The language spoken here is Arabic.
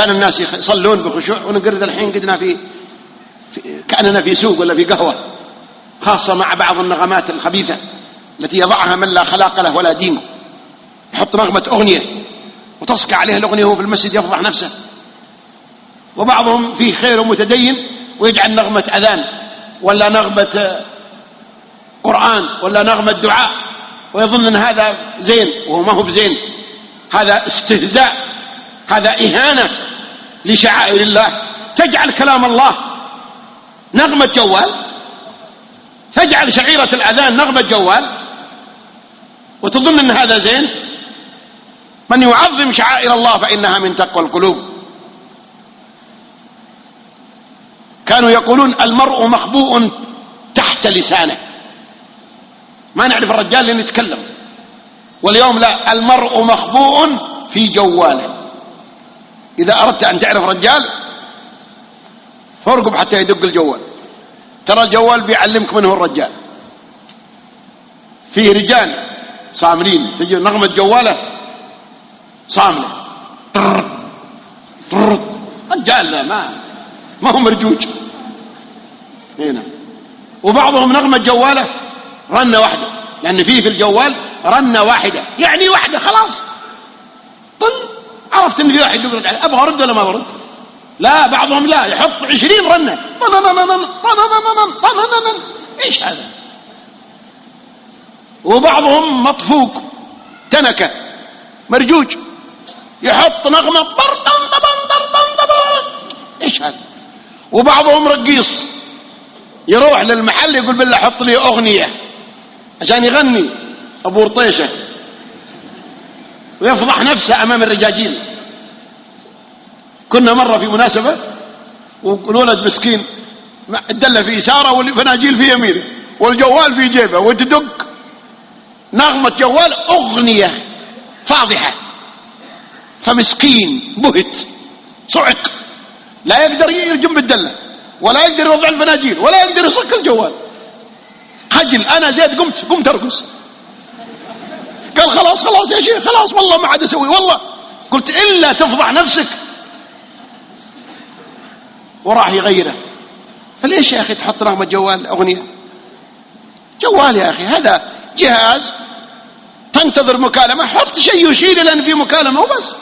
كان الناس يصلون بخشوع، ونقرد الحين قدنا كأننا في سوق ولا في قهوة، خاصة مع بعض النغمات الخبيثة التي يضعها من لا خلاق له ولا دين. يحط نغمة أغنية وتصقع عليه الأغنية وهو في المسجد يفضح نفسه. وبعضهم فيه خير ومتدين ويجعل نغمة أذان ولا نغمة قرآن ولا نغمة دعاء ويظن أن هذا زين، وهو ما هو بزين، هذا استهزاء، هذا إهانة لشعائر الله. تجعل كلام الله نغمة جوال، تجعل شعيرة الأذان نغمة جوال وتظن أن هذا زين. من يعظم شعائر الله فإنها من تقوى القلوب. كانوا يقولون المرء مخبوء تحت لسانه، ما نعرف الرجال اللي يتكلم. واليوم لا، المرء مخبوء في جواله. إذا أردت أن تعرف رجال فارقب حتى يدق الجوال، ترى الجوال بيعلمك منه الرجال. فيه رجال صاملين تجي نغمة جواله صاملة رجال لا ما هو مرجوج هنا. وبعضهم نغمة جواله رنة واحدة، لأن فيه في الجوال رنة واحدة، يعني واحدة خلاص طل، عرفت ان في واحد يقول ابغى ارد ولا ما برد. لا، بعضهم لا، يحط 20 رنة. ايش هذا؟ وبعضهم مطفوق تنكة مرجوج يحط نغمة ايش هذا؟ وبعضهم رقيص يروح للمحل يقول بالله حط لي اغنية عشان يغني ابو رطيشة ويفضح نفسه امام الرجاجيل. كنا مرة في مناسبة والولد مسكين الدلة في يساره والفناجيل في يمينه والجوال في جيبه وتدق نغمة جوال اغنية فاضحة، فمسكين بهت صعق، لا يقدر يرجم بالدلة ولا يقدر يوضع الفناجيل ولا يقدر يصك الجوال. خجل انا زيد قمت ارقص. قال خلاص يا شيخ خلاص والله ما عاد اسوي والله. قلت الا تفضح نفسك. وراح يغيره. فليش يا اخي تحط نغمة جوال اغنية؟ جوال يا اخي هذا جهاز تنتظر مكالمة، حط شيء يشير لان في مكالمة وبس.